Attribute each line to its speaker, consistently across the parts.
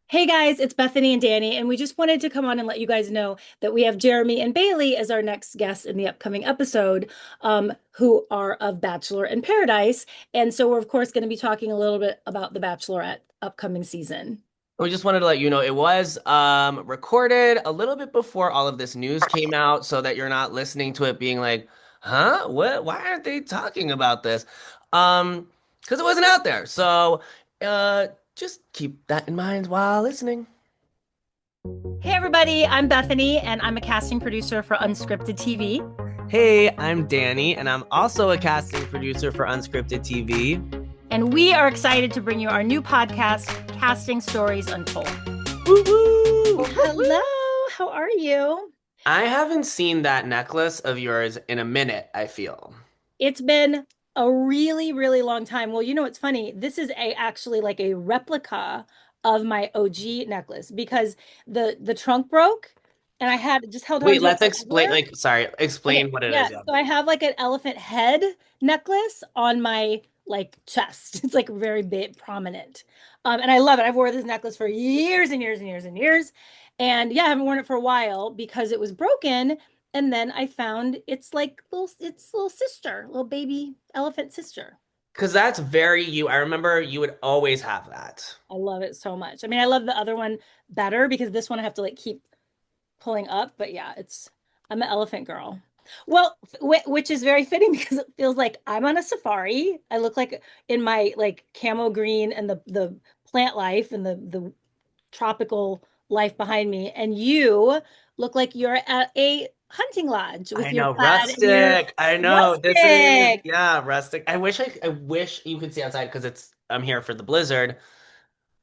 Speaker 1: Hey guys, it's Bethany and Danny, and we just wanted to come on and let you guys know that we have Jeremy and Bailey as our next guests in the upcoming episode, who are of Bachelor in Paradise. And so we're, of course, going to be talking a little bit about the Bachelorette upcoming season.
Speaker 2: We just wanted to let you know it was recorded a little bit before all of this news came out so that you're not listening to it being like, huh? What? Why aren't they talking about this? Because it wasn't out there. So uh just keep that in mind while listening.
Speaker 1: Hey everybody, I'm Bethany, and I'm a casting producer for Unscripted TV.
Speaker 2: Hey, I'm Danny, and I'm also a casting producer for Unscripted TV.
Speaker 1: And we are excited to bring you our new podcast, Casting Stories Untold.
Speaker 2: Woo woo!
Speaker 1: Well, hello, how are you?
Speaker 2: I haven't seen that necklace of yours in a minute, I feel.
Speaker 1: It's been a really, really long time. Well, you know what's funny? This is actually like a replica of my OG necklace because the trunk broke and I had just held on
Speaker 2: Wait,
Speaker 1: to it
Speaker 2: let's explain,
Speaker 1: forever.
Speaker 2: sorry,
Speaker 1: Okay,
Speaker 2: explain what it
Speaker 1: yeah.
Speaker 2: is. Yeah.
Speaker 1: So I have like an elephant head necklace on my like chest. It's like very big, prominent. And I love it. I've worn this necklace for years and years and years and years. And yeah, I haven't worn it for a while because it was broken. And then I found its little sister, little baby elephant sister.
Speaker 2: Because that's very you. I remember you would always have that.
Speaker 1: I love it so much. I mean, I love the other one better because this one I have to like keep pulling up, but yeah, I'm an elephant girl. Well, which is very fitting because it feels like I'm on a safari. I look like in my like camo green and the plant life and the tropical life behind me, and you look like you're at a hunting lodge with
Speaker 2: I
Speaker 1: your
Speaker 2: know,
Speaker 1: plaid and your
Speaker 2: rustic. I know. This is,
Speaker 1: rustic.
Speaker 2: yeah, rustic. I wish you could see outside because I'm here for the blizzard.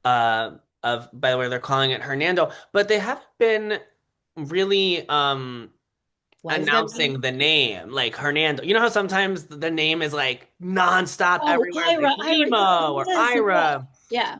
Speaker 2: By the way, they're calling it Hernando, but they haven't been really
Speaker 1: Why is it gotta be?
Speaker 2: announcing the name like Hernando. You know how sometimes the name is like nonstop
Speaker 1: Oh,
Speaker 2: everywhere. It's like
Speaker 1: Ira,
Speaker 2: Remo or
Speaker 1: yes, yeah,
Speaker 2: Ira.
Speaker 1: yeah.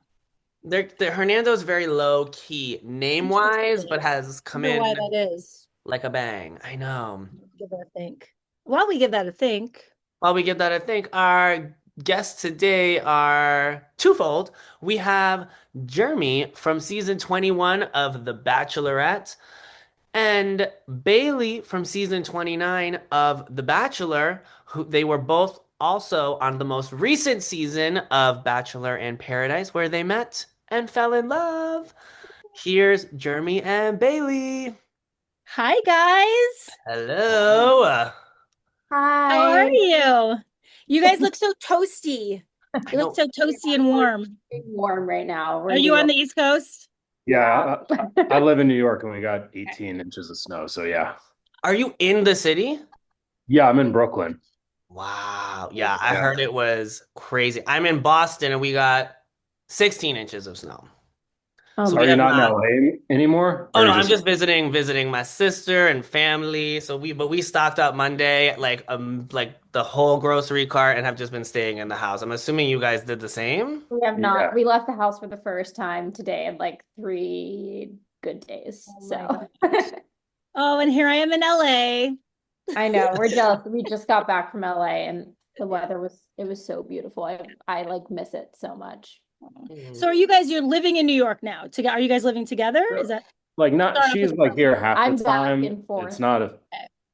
Speaker 2: The Hernando's very low key name wise, but
Speaker 1: Interesting.
Speaker 2: has come
Speaker 1: Wonder why
Speaker 2: in
Speaker 1: that is.
Speaker 2: like a bang. I know.
Speaker 1: Give that a think. While we give that a think,
Speaker 2: While we give that a think, our guests today are twofold. We have Jeremy from season 21 of The Bachelorette and Bailey from season 29 of The Bachelor, who they were both also on the most recent season of Bachelor in Paradise, where they met and fell in love. Here's Jeremy and Bailey.
Speaker 1: hi guys.
Speaker 2: Hello.
Speaker 1: How are
Speaker 3: Hi.
Speaker 1: you? You guys look so toasty.
Speaker 2: I
Speaker 1: You look
Speaker 2: know.
Speaker 1: so
Speaker 3: Yeah,
Speaker 1: toasty and
Speaker 3: we're
Speaker 1: warm.
Speaker 3: getting warm right now. We're
Speaker 1: Are
Speaker 3: in New
Speaker 1: you on
Speaker 3: York.
Speaker 1: the East Coast?
Speaker 3: Yeah.
Speaker 4: Yeah, I live in New York and we got 18 inches of snow. So yeah.
Speaker 2: Are you in the city?
Speaker 4: Yeah, I'm in Brooklyn.
Speaker 2: Wow. Yeah, I
Speaker 4: Yeah.
Speaker 2: heard it was crazy. I'm in Boston and we got 16 inches of snow.
Speaker 3: Oh
Speaker 2: So
Speaker 4: Are
Speaker 2: we
Speaker 3: my
Speaker 4: you
Speaker 2: have
Speaker 4: not in
Speaker 2: not.
Speaker 4: LA anymore? Or
Speaker 2: Oh
Speaker 4: are
Speaker 2: no,
Speaker 4: you
Speaker 2: I'm
Speaker 4: just
Speaker 2: just visiting my sister and family. But we stocked up Monday like the whole grocery cart and have just been staying in the house. I'm assuming you guys did the same.
Speaker 3: We have not.
Speaker 4: yeah.
Speaker 3: We left the house for the first time today in like 3 good days.
Speaker 1: Oh my
Speaker 3: So
Speaker 1: gosh. Oh, and here I am in LA.
Speaker 3: I know we're jealous. We just got back from LA and the weather was so beautiful. I like miss it so much.
Speaker 1: So
Speaker 2: Mm.
Speaker 1: you're living in New York now. Are you guys living together? Is that
Speaker 4: Like not
Speaker 1: start off with
Speaker 4: she's
Speaker 1: the
Speaker 4: like here half the
Speaker 3: I'm back
Speaker 4: time.
Speaker 3: and forth.
Speaker 4: It's not a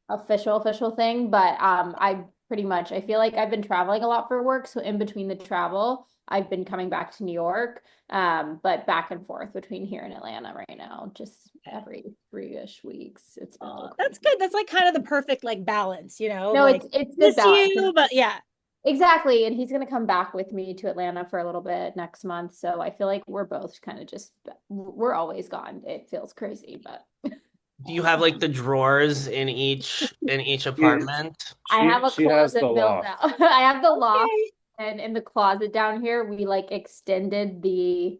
Speaker 3: Official thing, but I pretty much I feel like I've been traveling a lot for work, so in between the travel, I've been coming back to New York, but back and forth between here and Atlanta right now, just every 3-ish weeks. It's been a little
Speaker 1: that's
Speaker 3: crazy.
Speaker 1: good. That's like kind of the perfect like balance,
Speaker 3: No,
Speaker 1: like
Speaker 3: it's good
Speaker 1: miss
Speaker 3: balance.
Speaker 1: you, but yeah.
Speaker 3: Exactly, and he's gonna come back with me to Atlanta for a little bit next month, so I feel like we're both kind of just we're always gone. It feels crazy, but
Speaker 2: Do you have like the drawers in each
Speaker 4: she
Speaker 2: apartment?
Speaker 3: I have a
Speaker 4: she has the
Speaker 3: closet built
Speaker 4: loft.
Speaker 3: out. I have the loft,
Speaker 1: Okay.
Speaker 3: and in the closet down here, we like extended the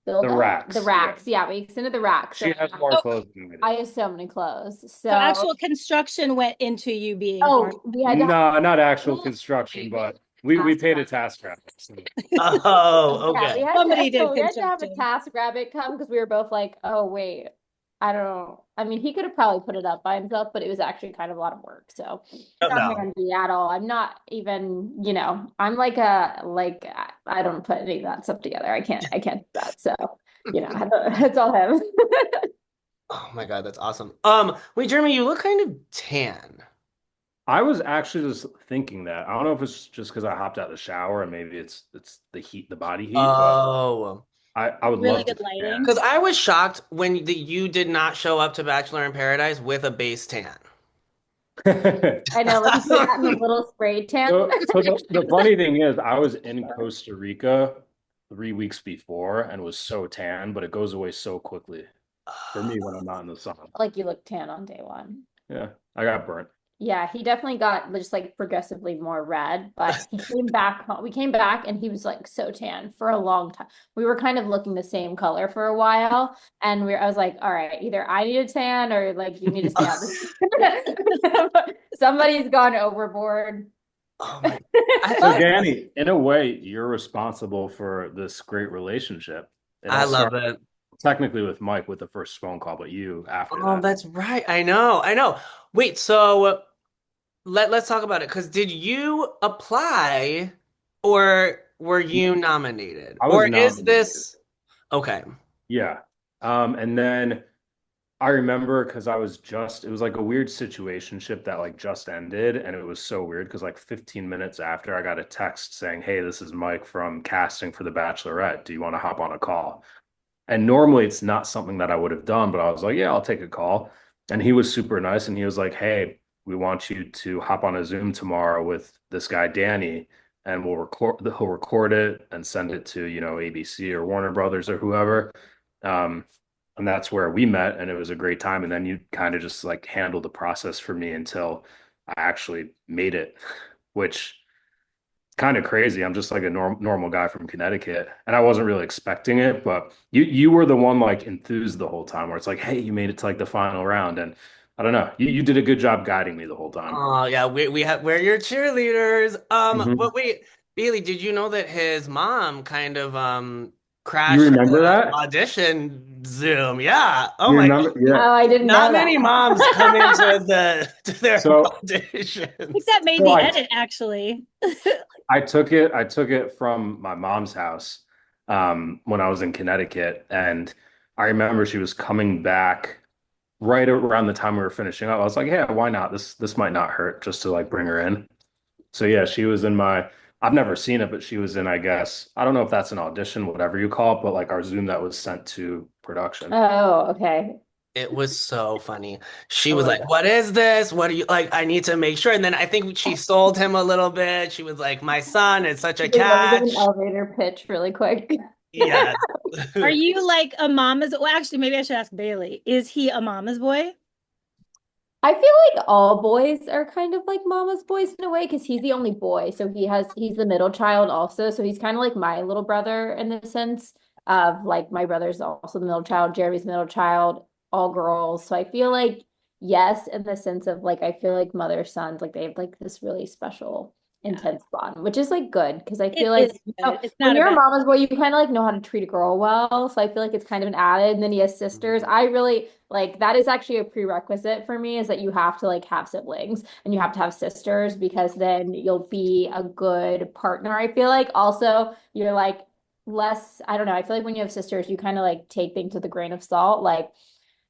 Speaker 4: The
Speaker 3: build out, the
Speaker 4: racks. Yeah.
Speaker 3: racks. Yeah, we extended the racks.
Speaker 4: She
Speaker 3: So
Speaker 4: has more
Speaker 1: Oh,
Speaker 4: clothes than we do.
Speaker 3: I have so many clothes.
Speaker 1: so
Speaker 3: So,
Speaker 1: actual construction went into you being part.
Speaker 3: oh, we had to have
Speaker 4: No, not actual construction, but we
Speaker 3: task
Speaker 4: paid a
Speaker 3: rabbit.
Speaker 4: task rabbit. So,
Speaker 2: Oh,
Speaker 3: Yeah,
Speaker 2: okay.
Speaker 1: Somebody did
Speaker 3: we had to have a
Speaker 1: construction.
Speaker 3: task rabbit come because we were both like, oh wait, I don't know. I mean, he could have probably put it up by himself, but it was actually kind of a lot of work. So
Speaker 2: Oh,
Speaker 3: not
Speaker 2: no.
Speaker 3: handy at all. I'm not even, I'm like I don't put any of that stuff together. I can't do that. So It's all him.
Speaker 2: Oh my God, that's awesome. Wait, Jeremy, you look kind of tan.
Speaker 4: I was actually just thinking that. I don't know if it's just because I hopped out of the shower and maybe it's the heat, the body heat, but
Speaker 2: Oh,
Speaker 4: I would
Speaker 1: Really
Speaker 4: love to
Speaker 1: good lighting.
Speaker 2: because I was shocked when you did not show up to Bachelor in Paradise with a base tan.
Speaker 4: tan.
Speaker 3: I know, like you could have gotten a little spray tan.
Speaker 4: So the funny thing is, I was in Costa Rica 3 weeks before and was so tan, but it goes away so quickly for me when I'm not in the sun.
Speaker 3: Like you look tan on day one.
Speaker 4: Yeah, I got burnt.
Speaker 3: Yeah, he definitely got just like progressively more red, but he came back. We came back and he was like so tan for a long time. We were kind of looking the same color for a while, and I was like, all right, either I need a tan or like you need to stay out this. Somebody's gone overboard.
Speaker 2: Oh my, I
Speaker 4: So
Speaker 2: thought
Speaker 4: Danny, in a way, you're responsible for this great relationship. It
Speaker 2: I
Speaker 4: all
Speaker 2: love
Speaker 4: started
Speaker 2: it.
Speaker 4: technically with Mike with the first phone call, but you after
Speaker 2: Oh,
Speaker 4: that.
Speaker 2: that's right. I know. I know. Wait, so let's talk about it. Because did you apply or were you nominated?
Speaker 4: I was
Speaker 2: Or is
Speaker 4: nominated.
Speaker 2: this okay?
Speaker 4: Yeah. And then I remember because it was like a weird situationship that like just ended. And it was so weird because like 15 minutes after I got a text saying, "Hey, this is Mike from casting for The Bachelorette. Do you want to hop on a call?" And normally it's not something that I would have done, but I was like, yeah, I'll take a call. And he was super nice. And he was like, hey, we want you to hop on a Zoom tomorrow with this guy, Danny, and he'll record it and send it to, ABC or Warner Brothers or whoever. Um, and that's where we met. And it was a great time. And then you kind of just like handled the process for me until I actually made it, which kind of crazy. I'm just like a normal guy from Connecticut, and I wasn't really expecting it. But you were the one like enthused the whole time, where it's like, hey, you made it to like the final round, and I don't know, you did a good job guiding me the whole time.
Speaker 2: Oh yeah, we're your cheerleaders.
Speaker 4: Hmm.
Speaker 2: But wait, Bailey, did you know that his mom kind of
Speaker 4: You
Speaker 2: crashed
Speaker 4: remember
Speaker 2: the
Speaker 4: that?
Speaker 2: audition Zoom? Yeah. Oh
Speaker 4: You
Speaker 2: my
Speaker 4: remember?
Speaker 2: God.
Speaker 4: Yeah.
Speaker 3: Oh, I didn't
Speaker 2: Not
Speaker 3: know
Speaker 2: many moms come into
Speaker 3: that.
Speaker 2: to their
Speaker 4: So
Speaker 1: I think
Speaker 2: auditions.
Speaker 1: that made
Speaker 4: so
Speaker 1: the
Speaker 4: I
Speaker 1: edit actually.
Speaker 4: I took it from my mom's house when I was in Connecticut, and I remember she was coming back right around the time we were finishing up. I was like, yeah, why not? This might not hurt just to like bring her in. So yeah, she was in I've never seen it, but she was in, I guess, I don't know if that's an audition, whatever you call it, but like our Zoom that was sent to production.
Speaker 3: Oh, okay.
Speaker 2: It was so funny. She
Speaker 3: I
Speaker 2: was
Speaker 3: love
Speaker 2: like, "What is this? What are you like? I need to make sure." And then I think she sold him a little bit. She was like, "My son is such a
Speaker 3: it. Let me give an
Speaker 2: catch."
Speaker 3: elevator pitch really quick.
Speaker 2: Yes.
Speaker 1: Are you like a mama's? Well, actually, maybe I should ask Bailey. Is he a mama's boy?
Speaker 3: I feel like all boys are kind of like mama's boys in a way because he's the only boy. So he's the middle child also. So he's kind of like my little brother in the sense of like my brother's also the middle child, Jeremy's middle child, all girls. So I feel like, yes, in the sense of like, I feel like mother sons, like they have like this really special,
Speaker 1: Yeah,
Speaker 3: intense bond, which is like good because I
Speaker 1: it
Speaker 3: feel like,
Speaker 1: is good. It's
Speaker 3: when
Speaker 1: not a
Speaker 3: you're a
Speaker 1: bad.
Speaker 3: mama's boy, you kind of like know how to treat a girl well. So I feel like it's kind of an added. And then he has sisters. I really like that is actually a prerequisite for me is that you have to like have siblings and you have to have sisters because then you'll be a good partner. I feel like also you're like less, I don't know. I feel like when you have sisters, you kind of like take things with a grain of salt, like,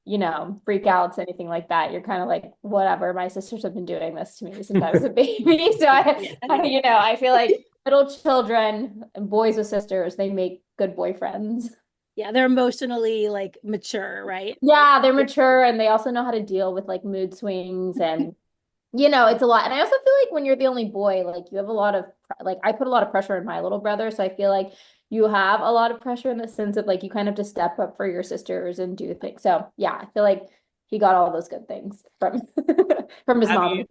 Speaker 3: freakouts, anything like that. You're kind of like, whatever. My sisters have been doing this to me since I was a baby. So
Speaker 1: Yeah.
Speaker 3: I feel like little children and boys with sisters, they make good boyfriends.
Speaker 1: Yeah, they're emotionally like mature, right?
Speaker 3: Yeah, they're mature and they also know how to deal with like mood swings and it's a lot. And I also feel like when you're the only boy, like you have a lot of like I put a lot of pressure on my little brother, so I feel like you have a lot of pressure in the sense of like you kind of have to step up for your sisters and do things. So, yeah, I feel like he got all those good things from from his
Speaker 2: Have
Speaker 3: mom.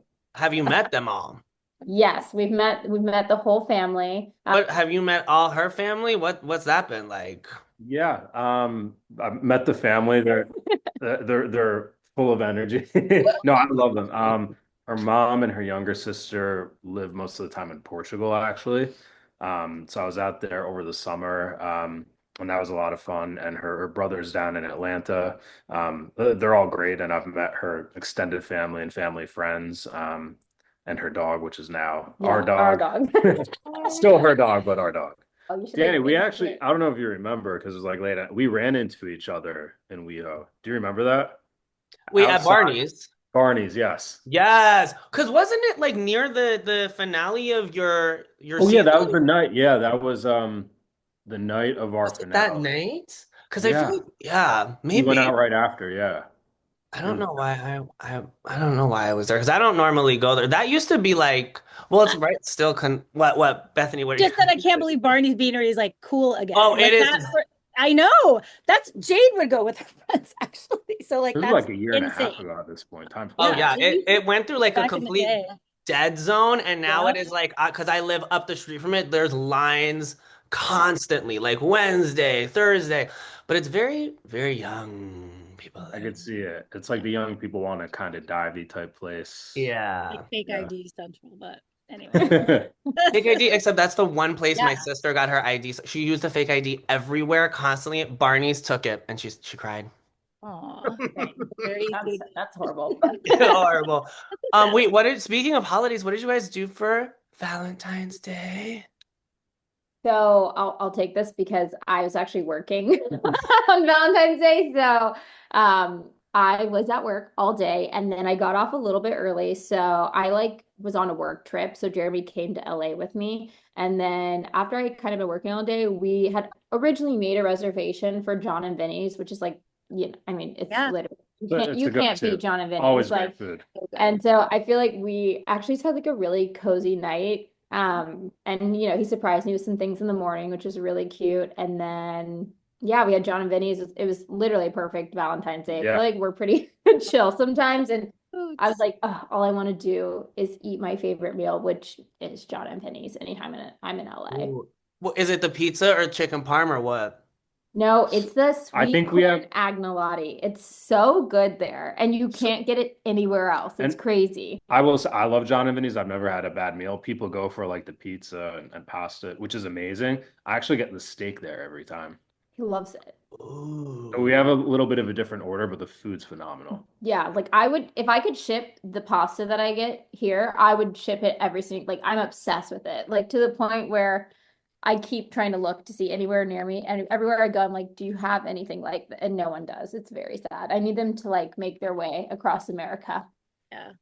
Speaker 2: you met them all?
Speaker 3: Yes, we've met the whole family.
Speaker 2: What have you met all her family? What's that been like?
Speaker 4: Yeah, I met the family. They're full of energy. No, I love them. Her mom and her younger sister live most of the time in Portugal, actually. So I was out there over the summer, and that was a lot of fun. And her brother's down in Atlanta. They're all great, and I've met her extended family and family friends, and her dog, which is now our
Speaker 3: Yeah, our
Speaker 4: dog.
Speaker 3: dog.
Speaker 4: Still her dog, but our dog.
Speaker 3: Oh, you should
Speaker 4: Danny,
Speaker 3: like
Speaker 4: we
Speaker 3: make
Speaker 4: actually,
Speaker 3: it.
Speaker 4: I don't know if you remember because it was like late. We ran into each other in WeHo. Do you remember that?
Speaker 2: Wait, at
Speaker 4: Outside
Speaker 2: Barney's.
Speaker 4: Barney's, yes.
Speaker 2: Yes, because wasn't it like near the finale of your
Speaker 4: Oh yeah, that
Speaker 2: season?
Speaker 4: was the night. Yeah, that was the night of our
Speaker 2: Was it that
Speaker 4: finale.
Speaker 2: night? Because I feel
Speaker 4: Yeah.
Speaker 2: like, yeah,
Speaker 4: We went out
Speaker 2: maybe.
Speaker 4: right after, yeah.
Speaker 2: I
Speaker 4: It
Speaker 2: don't
Speaker 4: was
Speaker 2: know why I don't know why I was there because I don't normally go there. That used to be like, well, it's right still con what Bethany, what are
Speaker 1: Just that I
Speaker 2: you
Speaker 1: can't believe Barney's Beanery is like cool
Speaker 2: Oh,
Speaker 1: again.
Speaker 2: it
Speaker 1: Like
Speaker 2: is.
Speaker 1: that for, I know. That's Jade would go with her friends actually. So like
Speaker 4: this was
Speaker 1: that's
Speaker 4: like a year and a half
Speaker 1: insane.
Speaker 4: ago at this point. Time
Speaker 2: Oh
Speaker 1: Yeah,
Speaker 4: flies.
Speaker 2: yeah,
Speaker 1: it
Speaker 2: it
Speaker 1: used to
Speaker 2: it went through
Speaker 1: be
Speaker 2: like a
Speaker 1: back in the
Speaker 2: complete
Speaker 1: day.
Speaker 2: dead zone, and now it
Speaker 1: Yep.
Speaker 2: is like because I live up the street from it, there's lines constantly, like Wednesday, Thursday, but it's very, very young people
Speaker 4: I
Speaker 2: there.
Speaker 4: could see it. It's like the young people want to kind of divey type place.
Speaker 1: Like
Speaker 2: Yeah.
Speaker 1: fake
Speaker 4: Yeah.
Speaker 1: ID central, but anyway.
Speaker 2: Fake ID, except that's the one place my
Speaker 1: Yeah.
Speaker 2: sister got her ID. She used a fake ID everywhere, constantly. Barney's took it, and she cried.
Speaker 1: Aw, thanks. Very sweet.
Speaker 3: That's horrible.
Speaker 2: Horrible.
Speaker 1: That's so sad.
Speaker 2: Wait, speaking of holidays, what did you guys do for Valentine's Day?
Speaker 3: So I'll take this because I was actually working on Valentine's Day. So I was at work all day and then I got off a little bit early. So I like was on a work trip. So Jeremy came to LA with me. And then after I kind of been working all day, we had originally made a reservation for John and Vinny's, which is like, I mean, it's
Speaker 1: Yeah.
Speaker 3: literally
Speaker 4: But it's
Speaker 3: you
Speaker 4: a
Speaker 3: can't
Speaker 4: go-to.
Speaker 3: beat John and Vinny's.
Speaker 4: Always great
Speaker 3: Like,
Speaker 4: food.
Speaker 3: and so I feel like we actually just had like a really cozy night. And he surprised me with some things in the morning, which was really cute. And then yeah, we had John and Vinny's. It was literally a perfect Valentine's Day. I feel
Speaker 4: Yeah.
Speaker 3: like we're pretty chill sometimes. And I was
Speaker 1: Coots.
Speaker 3: like, oh, all I want to do is eat my favorite meal, which is John and Vinny's anytime I'm in LA.
Speaker 2: Ooh. Well, is it the pizza or chicken parm or what?
Speaker 3: No, it's the
Speaker 4: I
Speaker 3: sweet
Speaker 4: think we have,
Speaker 3: corn agnolotti. It's so good there, and you
Speaker 4: so,
Speaker 3: can't get it anywhere else. It's
Speaker 4: and
Speaker 3: crazy.
Speaker 4: I will say, I love John and Vinny's. I've never had a bad meal. People go for like the pizza and pasta, which is amazing. I actually get the steak there every time.
Speaker 3: He loves it.
Speaker 4: So we
Speaker 2: Ooh.
Speaker 4: have a little bit of a different order, but the food's phenomenal.
Speaker 3: Yeah, like I would if I could ship the pasta that I get here, I would ship it every single like I'm obsessed with it. Like to the point where I keep trying to look to see anywhere near me and everywhere I go I'm like, do you have anything like that? And no one does. It's very sad. I need them to like make their way across America.
Speaker 1: Yeah.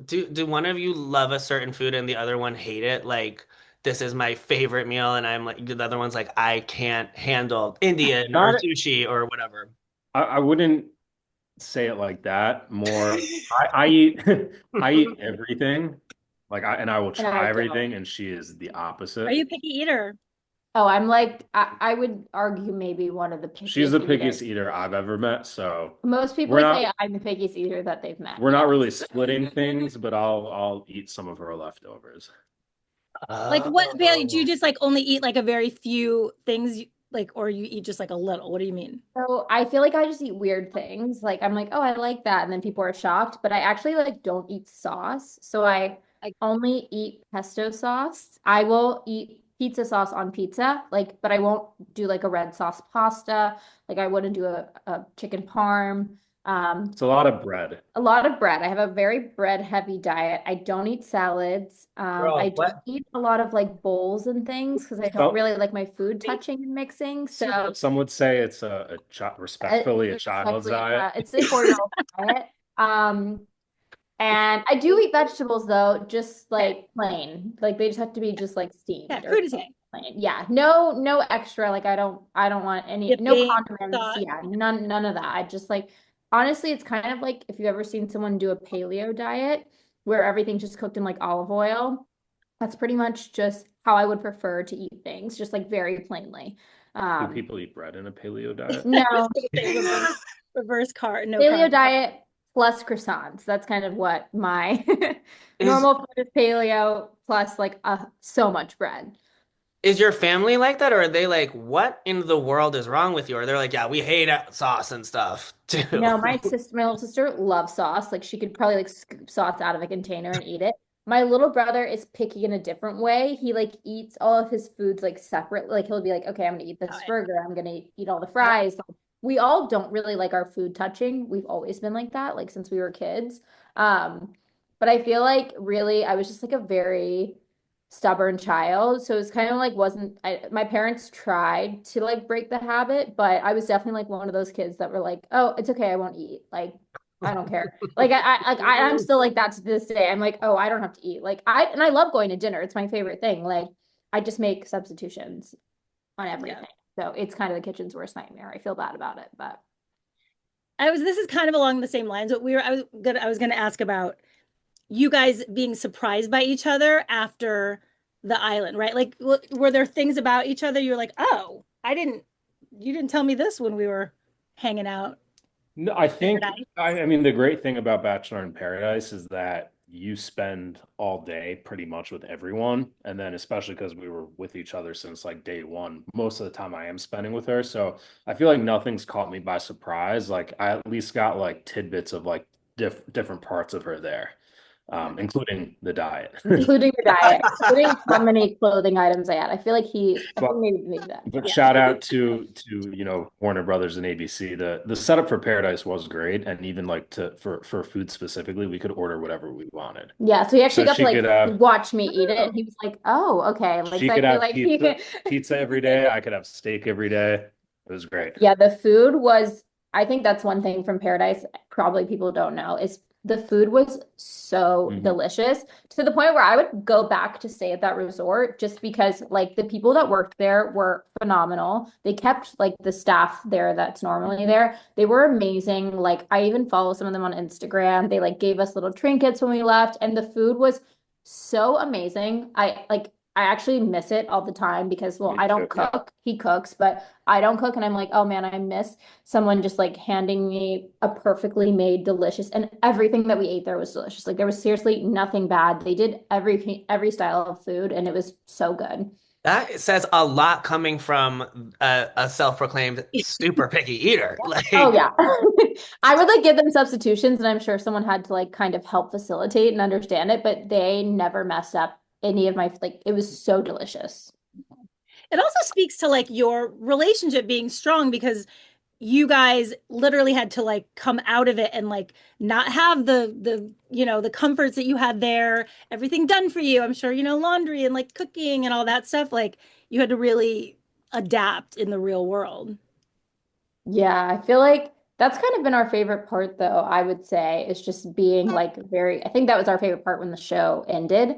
Speaker 2: Do one of you love a certain food and the other one hate it? Like this is my favorite meal, and I'm like the other one's like I can't handle Indian or
Speaker 4: Not,
Speaker 2: sushi or whatever.
Speaker 4: I wouldn't say it like that. More, I eat, I eat everything. And I will
Speaker 3: And I
Speaker 4: try
Speaker 3: don't.
Speaker 4: everything, and she is the
Speaker 1: Are
Speaker 4: opposite.
Speaker 1: you picky eater?
Speaker 3: Oh, I'm like I would argue maybe one of the
Speaker 4: She's the
Speaker 3: pickiest
Speaker 4: pickiest
Speaker 3: eaters.
Speaker 4: eater I've ever met. So
Speaker 3: Most
Speaker 4: we're
Speaker 3: people
Speaker 4: not,
Speaker 3: say I'm the pickiest eater that they've met.
Speaker 4: we're not
Speaker 3: Yes.
Speaker 4: really splitting things, but I'll eat some of her leftovers.
Speaker 1: Like what, Bailey, do you
Speaker 2: Oh.
Speaker 1: just like only eat like a very few things like or you eat just like a little? What do you mean?
Speaker 3: So I feel like I just eat weird things. Like I'm like, oh, I like that. And then people are shocked, but I actually like don't eat sauce. So I
Speaker 1: Like
Speaker 3: only eat pesto sauce. I will eat pizza sauce on pizza, like, but I won't do like a red sauce pasta. Like I wouldn't do a chicken parm.
Speaker 4: It's a lot of bread.
Speaker 3: A lot of bread. I have a very bread heavy diet. I don't eat salads. I
Speaker 2: Girl,
Speaker 3: don't
Speaker 2: what?
Speaker 3: eat a lot of like bowls and things because I don't
Speaker 4: So
Speaker 3: really like my food touching and mixing. So
Speaker 4: some would say it's respectfully a child's
Speaker 3: respectfully,
Speaker 4: diet.
Speaker 3: it's a 4-year-old diet. Um, and I do eat vegetables though, just like plain. Like they just have to be just like
Speaker 1: yeah,
Speaker 3: steamed or
Speaker 1: crudité.
Speaker 3: plain. Yeah, no extra. Like I don't want any no
Speaker 1: Dipping,
Speaker 3: condiments.
Speaker 1: sauce.
Speaker 3: Yeah, none of that. I just like honestly, it's kind of like if you've ever seen someone do a paleo diet where everything's just cooked in like olive oil. That's pretty much just how I would prefer to eat things, just like very plainly.
Speaker 4: Do
Speaker 3: Um,
Speaker 4: people eat bread in a paleo diet?
Speaker 1: I
Speaker 3: no,
Speaker 1: was gonna say reverse car, no
Speaker 3: paleo
Speaker 1: carb.
Speaker 3: diet plus croissants. That's kind of what my
Speaker 2: Is
Speaker 3: normal food is paleo plus like so much bread.
Speaker 2: is your family like that, or are they like, what in the world is wrong with you? Or they're like, yeah, we hate sauce and stuff too.
Speaker 3: No, my little sister loves sauce. Like she could probably like scoop sauce out of a container and eat it. My little brother is picky in a different way. He like eats all of his foods like separate. Like he'll be like, okay, I'm gonna eat
Speaker 1: Oh,
Speaker 3: this
Speaker 1: yeah.
Speaker 3: burger. I'm gonna eat all the fries. We all don't really like our food touching. We've always been like that, like since we were kids. But I feel like really I was just like a very stubborn child. So it's kind of like my parents tried to like break the habit, but I was definitely like one of those kids that were like, oh, it's okay, I won't eat. Like I don't care. Like I'm still like that to this day. I'm like, oh, I don't have to eat. Like I love going to dinner. It's my favorite thing. Like I just make substitutions on
Speaker 1: Yeah.
Speaker 3: everything. So it's kind of the kitchen's worst nightmare. I feel bad about it, but
Speaker 1: This is kind of along the same lines, but I was gonna ask about you guys being surprised by each other after the island, right? Like, were there things about each other you're like, oh, you didn't tell me this when we were hanging out?
Speaker 4: No, I think I mean the great thing about Bachelor in Paradise is that you spend all day pretty much with everyone, and then especially because we were with each other since like day one, most of the time I am spending with her. So I feel like nothing's caught me by surprise. Like I at least got like tidbits of like different parts of her there, including the diet.
Speaker 3: including the diet, including how many clothing items I had. I feel like I
Speaker 4: But
Speaker 3: think maybe that.
Speaker 4: But
Speaker 3: Yeah.
Speaker 4: shout out to Warner Brothers and ABC. The setup for Paradise was great, and even like for food specifically, we could order whatever we wanted.
Speaker 3: Yeah, so he actually
Speaker 4: So
Speaker 3: got to
Speaker 4: she
Speaker 3: like
Speaker 4: could have
Speaker 3: watch me eat it, and he was like, "Oh, okay." Like,
Speaker 4: she
Speaker 3: so I
Speaker 4: could
Speaker 3: feel
Speaker 4: have
Speaker 3: like he,
Speaker 4: pizza every day. I could have steak every day. It was great.
Speaker 3: yeah, the food was. I think that's one thing from Paradise. Probably people don't know is the food was so
Speaker 4: Mhm.
Speaker 3: delicious to the point where I would go back to stay at that resort just because like the people that worked there were phenomenal. They kept like the staff there that's normally there. They were amazing. Like I even follow some of them on Instagram. They like gave us little trinkets when we left, and the food was so amazing. I actually miss it all the time because well,
Speaker 4: Me
Speaker 3: I
Speaker 4: too.
Speaker 3: don't cook. He cooks, but I don't cook, and I'm like, oh man, I miss someone just like handing me a perfectly made delicious, and everything that we ate there was delicious. Like there was seriously nothing bad. They did every style of food, and it was so good.
Speaker 2: That says a lot coming from a self-proclaimed super picky eater.
Speaker 3: Oh
Speaker 2: Like,
Speaker 3: yeah. I would like give them substitutions, and I'm sure someone had to like kind of help facilitate and understand it, but they never messed up any of my like it was so delicious.
Speaker 1: It also speaks to like your relationship being strong because you guys literally had to like come out of it and like not have the comforts that you had there, everything done for you. I'm sure, laundry and like cooking and all that stuff. Like you had to really adapt in the real world.
Speaker 3: Yeah, I feel like that's kind of been our favorite part, though, I would say, is just being like very, I think that was our favorite part when the show ended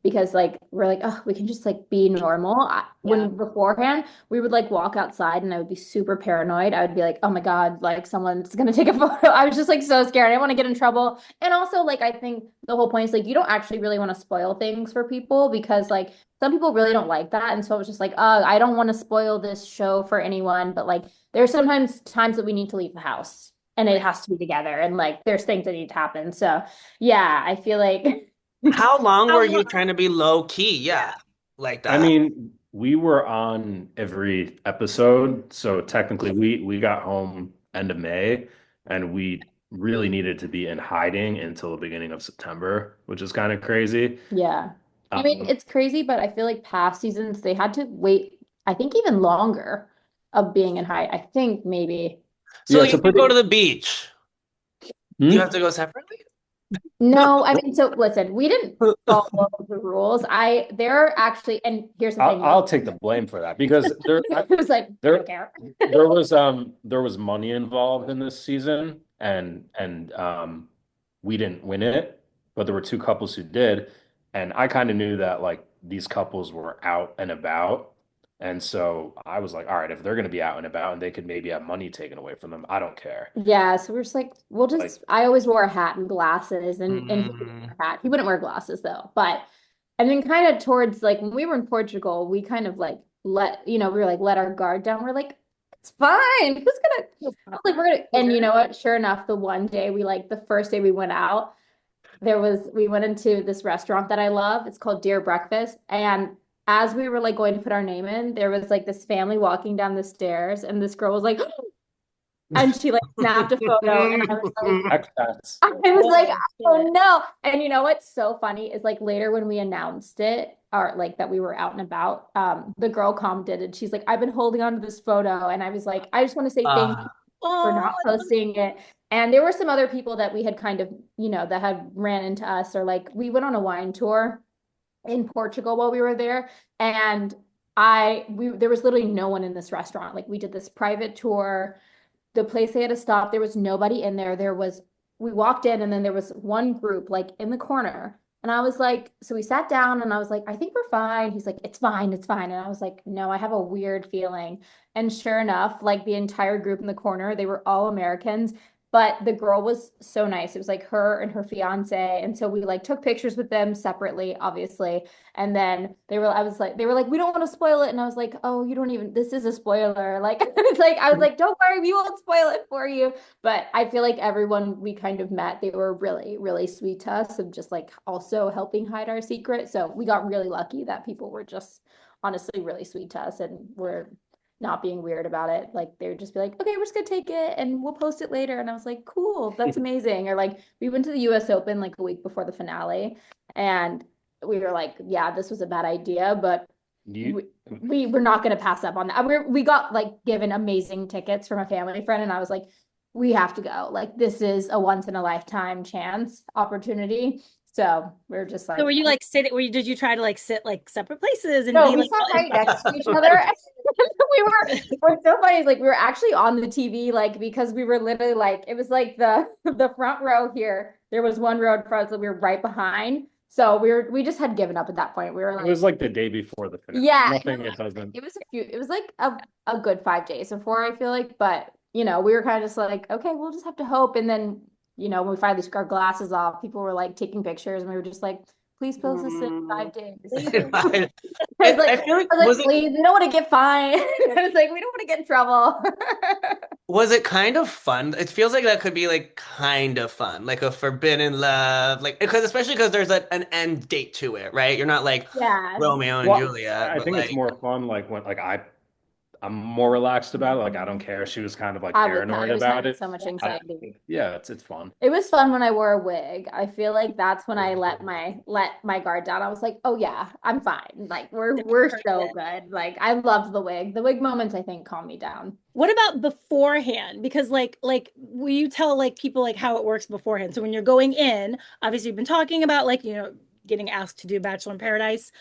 Speaker 3: because like we're like, oh, we can just like be normal.
Speaker 1: Yeah.
Speaker 3: When beforehand, we would like walk outside and I would be super paranoid. I would be like, oh my God, like someone's gonna take a photo. I was just like so scared. I didn't want to get in trouble. And also, like, I think the whole point is like you don't actually really want to spoil things for people because like some people really don't like that. And so it was just like, I don't want to spoil this show for anyone, but like there's sometimes times that we need to leave the house and it has to be together and like there's things that need to happen. So yeah, I feel like
Speaker 2: how long
Speaker 1: How
Speaker 2: were
Speaker 1: long?
Speaker 2: you trying to be low key? Yeah, like
Speaker 4: I
Speaker 2: that.
Speaker 4: mean, we were on every episode, so technically we got home end of May, and we really needed to be in hiding until the beginning of September, which is kind of crazy.
Speaker 3: yeah. I mean,
Speaker 4: Um,
Speaker 3: it's crazy, but I feel like past seasons they had to wait, I think even longer of being in high. I think maybe.
Speaker 2: So
Speaker 4: yeah,
Speaker 2: you
Speaker 4: so
Speaker 2: can go to
Speaker 4: pretty.
Speaker 2: the beach. You have
Speaker 4: Hmm?
Speaker 2: to go separately?
Speaker 3: No, I mean, so listen, we didn't follow the rules. There are actually, and here's the thing,
Speaker 4: I'll take the blame for that because
Speaker 3: it was like, I don't
Speaker 4: there
Speaker 3: care.
Speaker 4: there was money involved in this season, and we didn't win it, but there were two couples who did, and I kind of knew that like these couples were out and about, and so I was like, all right, if they're going to be out and about and they could maybe have money taken away from them, I don't care.
Speaker 3: Yeah, so we're just like, we'll
Speaker 4: Like,
Speaker 3: just, I always wore a hat and glasses and he wouldn't
Speaker 2: Mm.
Speaker 3: wear a hat. He wouldn't wear glasses though. But and then kind of towards like when we were in Portugal, we kind of like we were like let our guard down. We're like, it's fine. Who's like we're gonna and you know what? Sure enough, the one day we like the first day we went out, we went into this restaurant that I love. It's called Dear Breakfast. And as we were like going to put our name in, there was like this family walking down the stairs, and this girl was like, and she like snapped a photo, and I was like,
Speaker 4: expats.
Speaker 3: I was like, oh
Speaker 1: Shit.
Speaker 3: no. And you know what's so funny is like later when we announced it, or like that we were out and about, the girl commented and she's like, I've been holding on to this photo. And I was like, I just want to say thank you
Speaker 2: Uh,
Speaker 3: for
Speaker 1: Oh,
Speaker 3: not posting it. And there were some other people that we had kind of, that had ran into us, or like we went on a wine tour in Portugal while we were there. And there was literally no one in this restaurant. Like we did this private tour. The place they had to stop, there was nobody in there. We walked in and then there was one group like in the corner. And I was like, so we sat down and I was like, I think we're fine. He's like, it's fine, it's fine. And I was like, no, I have a weird feeling. And sure enough, like the entire group in the corner, they were all Americans. But the girl was so nice. It was like her and her fiance. And so we like took pictures with them separately, obviously. And then they were like, we don't want to spoil it. And I was like, oh, you don't even, this is a spoiler. Like, I was like, don't worry, we won't spoil it for you. But I feel like everyone we kind of met, they were really, really sweet to us of just like also helping hide our secret. So we got really lucky that people were just honestly really sweet to us and were not being weird about it. Like they would just be like, okay, we're just gonna take it and we'll post it later. And I was like, cool, that's amazing. Or like we went to the US Open like a week before the finale and we were like, yeah, this was a bad idea, but
Speaker 4: You,
Speaker 3: we were not going to pass up on that. We got like given amazing tickets from a family friend, and I was like, we have to go. Like, this is a once in a lifetime chance opportunity. So we're just like,
Speaker 1: So were you like sitting? Did you try to like sit like separate places and
Speaker 3: no,
Speaker 1: be
Speaker 3: we
Speaker 1: like,
Speaker 3: sat right next to each other. What's so funny is like we were actually on the TV, like because we were literally like it was like the front row here. There was one row in front that we were right behind. So we just had given up at that point. We were
Speaker 4: it
Speaker 3: like,
Speaker 4: was like the day before the finale.
Speaker 3: yeah,
Speaker 4: Nothing, it doesn't.
Speaker 3: it was like a good 5 days before I feel like, but we were kind of just like, okay, we'll just have to hope. And then, when we finally took our glasses off, people were like taking pictures and we were just like, please post this in 5 days.
Speaker 2: I,
Speaker 3: I was like,
Speaker 2: I feel like
Speaker 3: please, we don't want to get fined. I was like, we don't want to get in trouble.
Speaker 2: was it kind of fun? It feels like that could be like kind of fun, like a forbidden love, like because especially because there's an end date to it, right? You're not like
Speaker 3: Yeah.
Speaker 2: Romeo and
Speaker 4: Well,
Speaker 2: Juliet,
Speaker 4: I
Speaker 2: but
Speaker 4: think it's
Speaker 2: like
Speaker 4: more fun like when like I'm more relaxed about it. Like I don't care. She was kind of like paranoid
Speaker 3: I was
Speaker 4: about
Speaker 3: having
Speaker 4: it.
Speaker 3: so much
Speaker 4: I,
Speaker 3: anxiety.
Speaker 4: yeah, it's fun.
Speaker 3: It was fun when I wore a wig. I feel like that's when I let my guard down. I was like, "Oh yeah, I'm fine. Like we're so good." Like I loved the wig. The wig moments I think calmed me down.
Speaker 1: what about beforehand? Because like will you tell like people like how it works beforehand? So when you're going in, obviously you've been talking about like, getting asked to do Bachelor in Paradise.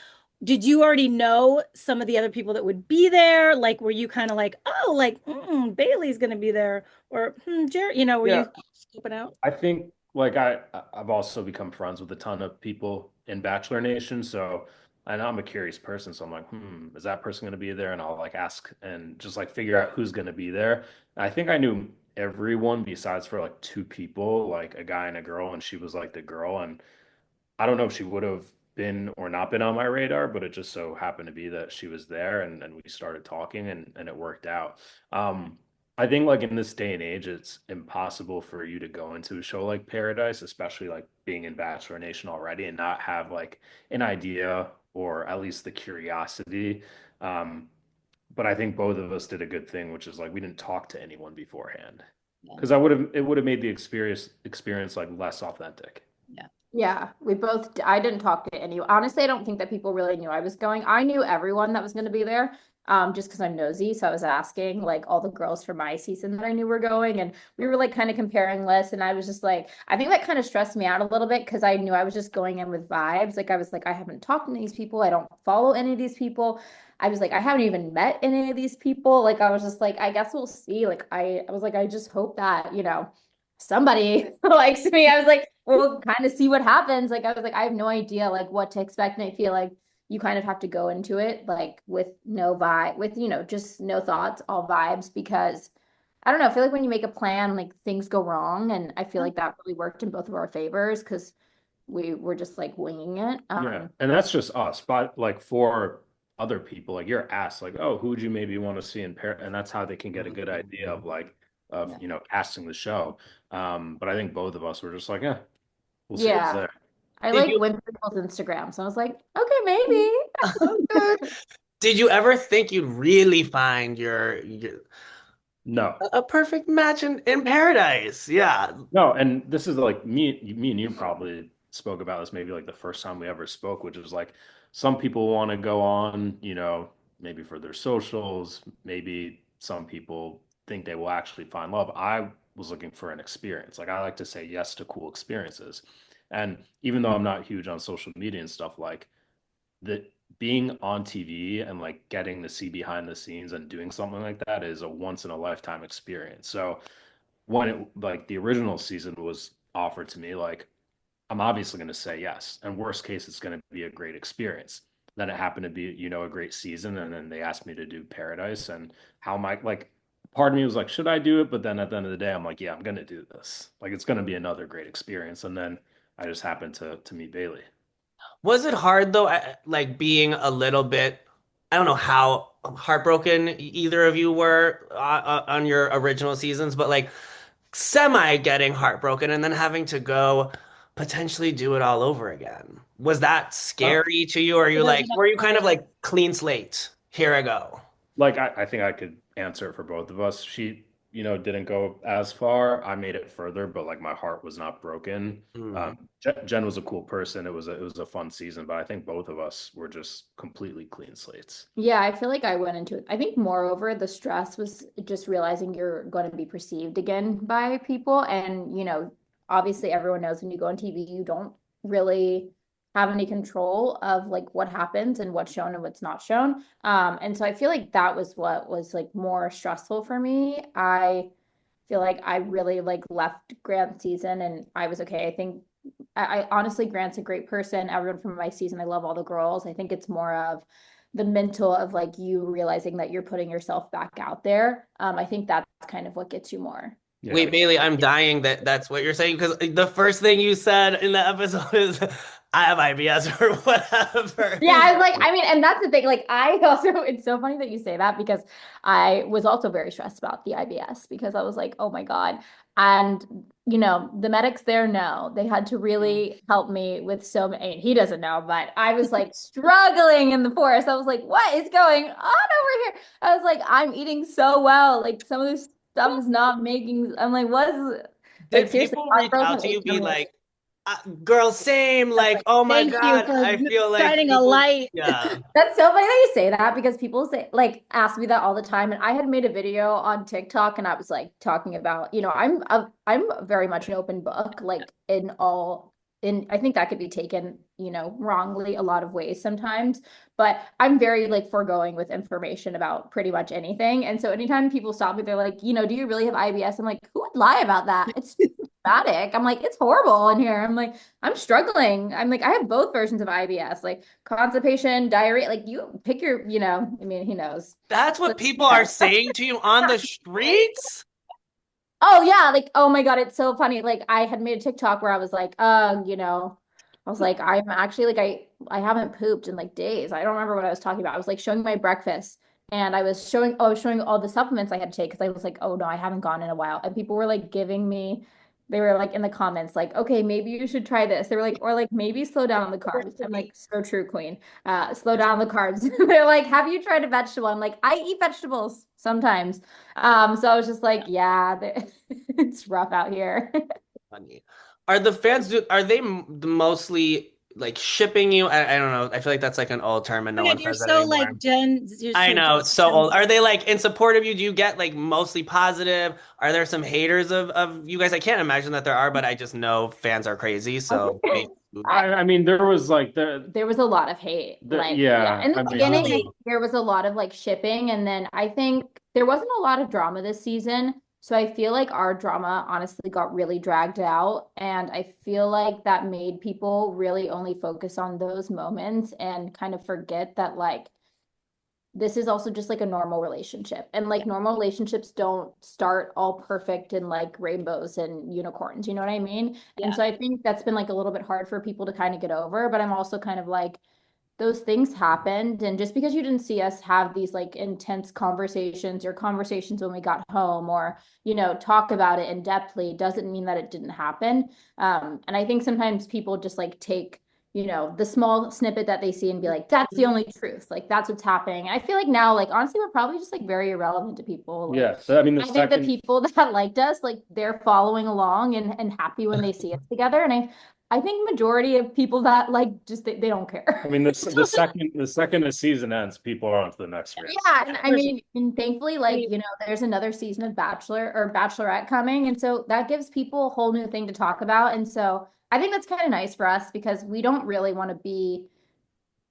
Speaker 1: Did you already know some of the other people that would be there? Like, were you kind of like, oh, like Bailey's gonna be there, or Jared, were
Speaker 4: Yeah,
Speaker 1: you scoping out?
Speaker 4: I think like I've also become friends with a ton of people in Bachelor Nation. So and I'm a curious person. So I'm like, is that person gonna be there? And I'll like ask and just like figure out who's gonna be there. And I think I knew everyone besides for like two people, like a guy and a girl, and she was like the girl. And I don't know if she would have been or not been on my radar, but it just so happened to be that she was there and we started talking and it worked out. I think like in this day and age, it's impossible for you to go into a show like Paradise, especially like being in Bachelor Nation already and not have like an idea or at least the curiosity. Um, but I think both of us did a good thing, which is like we didn't talk to anyone beforehand because it would have made the experience like less authentic.
Speaker 3: Yeah, I didn't talk to anyone. Honestly, I don't think that people really knew I was going. I knew everyone that was going to be there, just because I'm nosy. So I was asking like all the girls from my season that I knew were going, and we were like kind of comparing lists. And I was just like, I think that kind of stressed me out a little bit because I knew I was just going in with vibes. Like I was like, I haven't talked to these people. I don't follow any of these people. I was like, I haven't even met any of these people. Like I was just like, I guess we'll see. Like I was like, I just hope that, somebody likes me. I was like, we'll kind of see what happens. Like I was like, I have no idea like what to expect. And I feel like you kind of have to go into it like with no vibe, with just no thoughts, all vibes, because I don't know, I feel like when you make a plan, like things go wrong. And I feel like that really worked in both of our favors because we were just like winging it.
Speaker 4: Yeah, and that's just us. But like for other people, like you're asked, like, oh, who would you maybe want to see in pair? And that's how they can get a good idea of like of casting the show. But I think both of us were just like, yeah, we'll see what's
Speaker 3: Yeah.
Speaker 4: there.
Speaker 3: I
Speaker 2: did
Speaker 3: like
Speaker 2: you
Speaker 3: went through people's Instagram. So I was like, okay, maybe.
Speaker 2: did you ever think you'd really find your
Speaker 4: No,
Speaker 2: a perfect match in paradise? Yeah.
Speaker 4: no, and this is like me and you probably spoke about this maybe like the first time we ever spoke, which is like some people want to go on, maybe for their socials, maybe some people think they will actually find love. I was looking for an experience. Like I like to say yes to cool experiences. And even though I'm not huge on social media and stuff, like that being on TV and like getting to see behind the scenes and doing something like that is a once in a lifetime experience. So when it like the original season was offered to me, like I'm obviously going to say yes. And worst case, it's going to be a great experience. Then it happened to be, a great season. And then they asked me to do Paradise. And how am I like, part of me was like, should I do it? But then at the end of the day, I'm like, yeah, I'm going to do this. Like, it's going to be another great experience. And then I just happened to meet Bailey.
Speaker 2: Was it hard though, like being a little bit, I don't know how heartbroken either of you were on your original seasons, but like semi getting heartbroken and then having to go potentially do it all over again. Was that
Speaker 4: Oh,
Speaker 2: scary to you? Or are you
Speaker 1: Doesn't
Speaker 2: like,
Speaker 1: have
Speaker 2: were you kind of
Speaker 1: time.
Speaker 2: like clean slate? Here I go.
Speaker 4: like I think I could answer it for both of us. She, didn't go as far. I made it further, but like my heart was not broken.
Speaker 2: Mm.
Speaker 4: Jen was a cool person. It was a fun season, but I think both of us were just completely clean slates.
Speaker 3: Yeah, I feel like I went into it. I think moreover, the stress was just realizing you're going to be perceived again by people. And, obviously everyone knows when you go on TV, you don't really have any control of like what happens and what's shown and what's not shown. And so I feel like that was what was like more stressful for me. I feel like I really like left Grant's season and I was okay. I think I honestly, Grant's a great person. Everyone from my season, I love all the girls. I think it's more of the mental of like you realizing that you're putting yourself back out there. I think that's kind of what gets you more.
Speaker 4: Yeah.
Speaker 2: Wait, Bailey, I'm dying that that's what you're saying because the first thing you said in the episode is I have IBS or whatever.
Speaker 3: Yeah, I was like, I mean, and that's the thing. Like, I also, it's so funny that you say that because I was also very stressed about the IBS because I was like, oh my God. And, the medics there know they had to really help me with so many. He doesn't know, but I was like struggling in the forest. I was like, what is going on over here? I was like, I'm eating so well. Like, some of this stuff is not making, I'm like, what is, like,
Speaker 2: Did
Speaker 3: seriously,
Speaker 2: people reach out
Speaker 3: heartbroken,
Speaker 2: to you,
Speaker 3: like,
Speaker 2: be like, girl, same, like, oh my
Speaker 1: Thank you
Speaker 2: God,
Speaker 1: for
Speaker 2: I feel like
Speaker 1: shining a
Speaker 2: people,
Speaker 1: light.
Speaker 2: yeah.
Speaker 3: That's so funny that you say that because people say like ask me that all the time, and I had made a video on TikTok, and I was like talking about, I'm very much an open book, like in all in I think that could be taken, wrongly a lot of ways sometimes, but I'm very like foregoing with information about pretty much anything. And so anytime people stop me, they're like, do you really have IBS? I'm like, who would lie about that? It's dramatic. I'm like, it's horrible in here. I'm like, I'm struggling. I'm like, I have both versions of IBS, like constipation, diarrhea. Like you pick your, I mean, he knows.
Speaker 2: That's what
Speaker 3: But,
Speaker 2: people are saying to you on the streets?
Speaker 3: oh yeah, like oh my God, it's so funny. Like I had made a TikTok where I was like, I was like, I'm actually like I haven't pooped in like days. I don't remember what I was talking about. I was like showing my breakfast and I was showing all the supplements I had to take because I was like, oh no, I haven't gone in a while. And people were like they were like in the comments, like, okay, maybe you should try this. They were like, or like maybe slow down on the carbs. I'm like, so true, queen. Slow down on the carbs. They're like, have you tried a vegetable? I'm like, I eat vegetables sometimes. So I was just like, yeah, it's rough out here.
Speaker 2: Funny. Are the fans, are they mostly like shipping you? I don't know. I feel like that's like an old term and
Speaker 1: Oh
Speaker 2: no
Speaker 1: my
Speaker 2: one
Speaker 1: God, you're
Speaker 2: says that
Speaker 1: so
Speaker 2: anymore.
Speaker 1: like Jen. You're
Speaker 2: I
Speaker 1: so
Speaker 2: know,
Speaker 1: Jen.
Speaker 2: it's so old. Are they like in support of you? Do you get like mostly positive? Are there some haters of you guys? I can't imagine that there are, but I just know fans are crazy. So
Speaker 4: I mean, there was like
Speaker 3: There was a lot of hate. Like, yeah,
Speaker 4: yeah,
Speaker 3: in the
Speaker 4: I mean,
Speaker 3: beginning, I think
Speaker 1: Really?
Speaker 3: there was a lot of like shipping, and then I think there wasn't a lot of drama this season. So I feel like our drama honestly got really dragged out, and I feel like that made people really only focus on those moments and kind of forget that like this is also just like a normal relationship. And like normal relationships don't start all perfect and like rainbows and unicorns, you know what I mean? And
Speaker 1: Yeah.
Speaker 3: so I think that's been like a little bit hard for people to kind of get over, but I'm also kind of like, those things happened. And just because you didn't see us have these like intense conversations or conversations when we got home or, talk about it in depthly doesn't mean that it didn't happen. And I think sometimes people just like take the small snippet that they see and be like, that's the only truth. Like that's what's happening. And I feel like now, like honestly, we're probably just like very irrelevant to people. Like
Speaker 4: yeah. I mean, the
Speaker 3: I think the
Speaker 4: second
Speaker 3: people that liked us, like they're following along and happy when they see us together. And I think majority of people that like just they don't
Speaker 4: I
Speaker 3: care.
Speaker 4: mean, the second the season ends, people are on to the next round.
Speaker 3: Yeah, and I mean, and thankfully, like, there's another season of Bachelor or Bachelorette coming. And so that gives people a whole new thing to talk about. And so I think that's kind of nice for us because we don't really want to be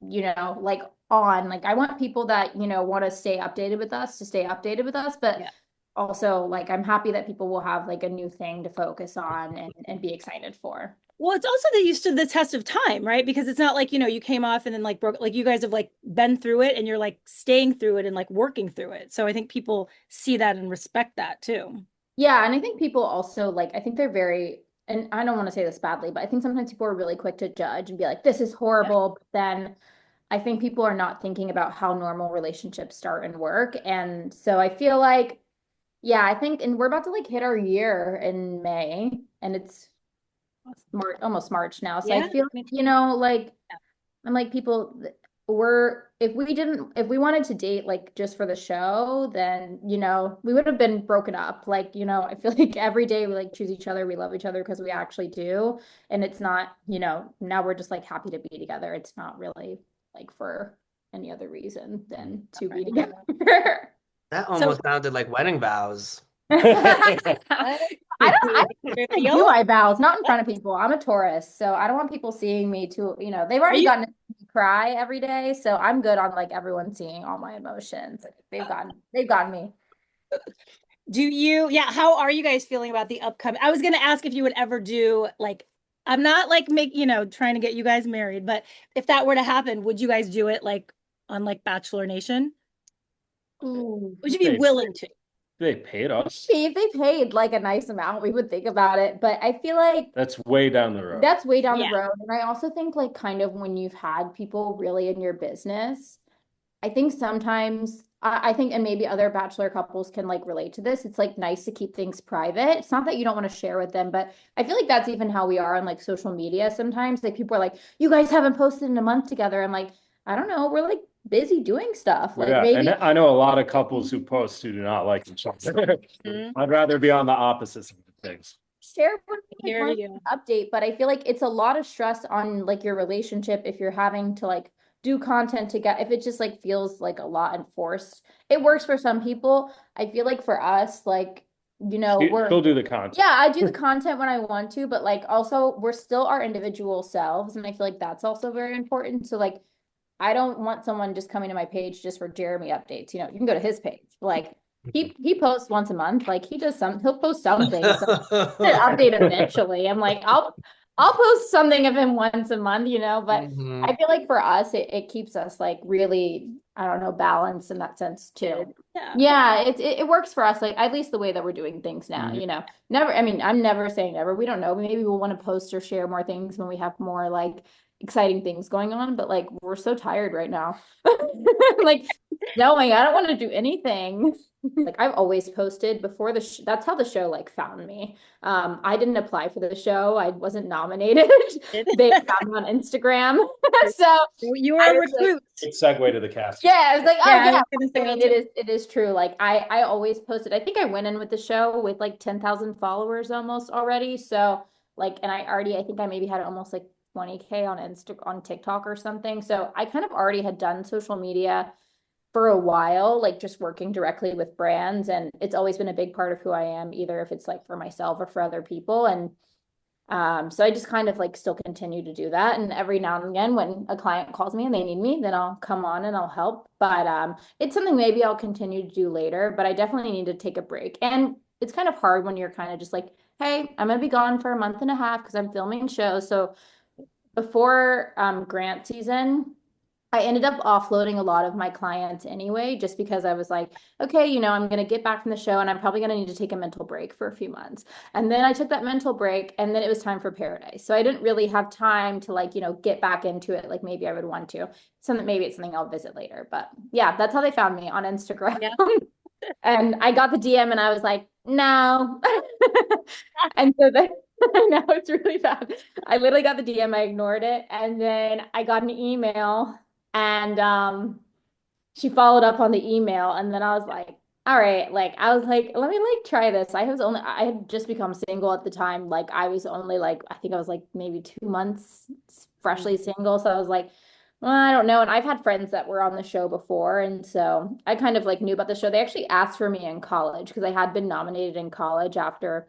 Speaker 3: like on, like I want people that, want to stay updated with us to stay updated with us, but
Speaker 1: Yeah.
Speaker 3: also like I'm happy that people will have like a new thing to focus on and be excited for.
Speaker 1: Well, it's also that you stood the test of time, right? Because it's not like, you came off and then like broke, like you guys have like been through it and you're like staying through it and like working through it. So I think people see that and respect that too.
Speaker 3: Yeah, and I think people also like, I think they're very, and I don't want to say this badly, but I think sometimes people are really quick to judge and be like, this is
Speaker 1: Yeah.
Speaker 3: horrible. But then I think people are not thinking about how normal relationships start and work. And so I feel like, yeah, I think, and we're about to like hit our year in May, and it's March, almost March now. So I
Speaker 1: Yeah.
Speaker 3: feel, like I'm like people if we wanted to date like just for the show, then we would have been broken up. Like, I feel like every day we like choose each other, we love each other because we actually do. And it's not, now we're just like happy to be together. It's not really like for any other reason than to be together.
Speaker 2: That
Speaker 1: So
Speaker 2: almost sounded like wedding vows.
Speaker 3: I don't do my vows, not in front of people. I'm a Taurus, so I don't want people seeing me too, they've
Speaker 1: are
Speaker 3: already
Speaker 1: you
Speaker 3: gotten to see me cry every day, so I'm good on like everyone seeing all my emotions. Like, they've gotten me.
Speaker 1: yeah, how are you guys feeling about the upcoming? I was gonna ask if you would ever do like I'm not like trying to get you guys married, but if that were to happen, would you guys do it like on like Bachelor Nation?
Speaker 3: Ooh.
Speaker 1: Would you be
Speaker 4: They
Speaker 1: willing to?
Speaker 4: they paid us.
Speaker 3: If they paid like a nice amount, we would think about it. But I feel like
Speaker 4: That's way down the road.
Speaker 3: that's way down the
Speaker 1: Yeah.
Speaker 3: road. And I also think like kind of when you've had people really in your business, I think sometimes I think, and maybe other bachelor couples can like relate to this. It's like nice to keep things private. It's not that you don't want to share with them, but I feel like that's even how we are on like social media sometimes. Like people are like, you guys haven't posted in a month together. I'm like, I don't know. We're like busy doing stuff. Like
Speaker 4: Yeah, and
Speaker 3: maybe
Speaker 4: I know a lot of couples who post who do not like each other.
Speaker 1: Mhm.
Speaker 4: I'd rather be on the opposite side of things.
Speaker 3: share when you
Speaker 1: Here
Speaker 3: want
Speaker 1: you.
Speaker 3: to update, but I feel like it's a lot of stress on like your relationship if you're having to like do content to get if it just like feels like a lot and forced. It works for some people. I feel like for us, like,
Speaker 4: She'll do the content.
Speaker 3: yeah, I do the content when I want to, but like also we're still our individual selves. And I feel like that's also very important. So like I don't want someone just coming to my page just for Jeremy updates. You can go to his page. Like he posts once a month. Like he'll post something. So update eventually. I'm like, I'll post something of him once a month, but
Speaker 2: Mhm.
Speaker 3: I feel like for us it keeps us like really, I don't know, balanced in that sense too.
Speaker 1: Yeah.
Speaker 3: Yeah, it works for us, like at least the way that we're doing things now,
Speaker 4: Mhm.
Speaker 3: Never, I mean, I'm never saying never. We don't know. Maybe we'll want to post or share more things when we have more like exciting things going on, but like we're so tired right now. Like knowing I don't want to do anything. Like I've always posted before that's how the show like found me. I didn't apply for the show. I wasn't nominated. They found me on Instagram. So
Speaker 1: You were
Speaker 3: I
Speaker 1: a
Speaker 3: was like,
Speaker 1: recruit.
Speaker 4: Good segue to the cast.
Speaker 3: yeah, I was like, oh
Speaker 1: Yeah, I
Speaker 3: yeah.
Speaker 1: was gonna say
Speaker 3: I mean,
Speaker 1: that too.
Speaker 3: it is true. Like I always posted. I think I went in with the show with like 10,000 followers almost already. So like, and I think I maybe had almost like 20K on TikTok or something. So I kind of already had done social media for a while, like just working directly with brands. And it's always been a big part of who I am, either if it's like for myself or for other people. And so I just kind of like still continue to do that. And every now and again, when a client calls me and they need me, then I'll come on and I'll help. But it's something maybe I'll continue to do later, but I definitely need to take a break. And it's kind of hard when you're kind of just like, hey, I'm gonna be gone for a month and a half because I'm filming shows. So before grant season, I ended up offloading a lot of my clients anyway, just because I was like, okay, I'm going to get back from the show and I'm probably going to need to take a mental break for a few months. And then I took that mental break and then it was time for Paradise. So I didn't really have time to like, get back into it like maybe I would want to. Maybe it's something I'll visit later. But yeah, that's how they found me on Instagram.
Speaker 1: Yeah.
Speaker 3: And I got the DM and I was like, no. And so then I know it's really bad. I literally got the DM, I ignored it. And then I got an email and she followed up on the email. And then I was like, all right, like I was like, let me like try this. I had just become single at the time. Like I was only like, I think I was like maybe 2 months freshly single. So I was like, well, I don't know. And I've had friends that were on the show before. And so I kind of like knew about the show. They actually asked for me in college because I had been nominated in college after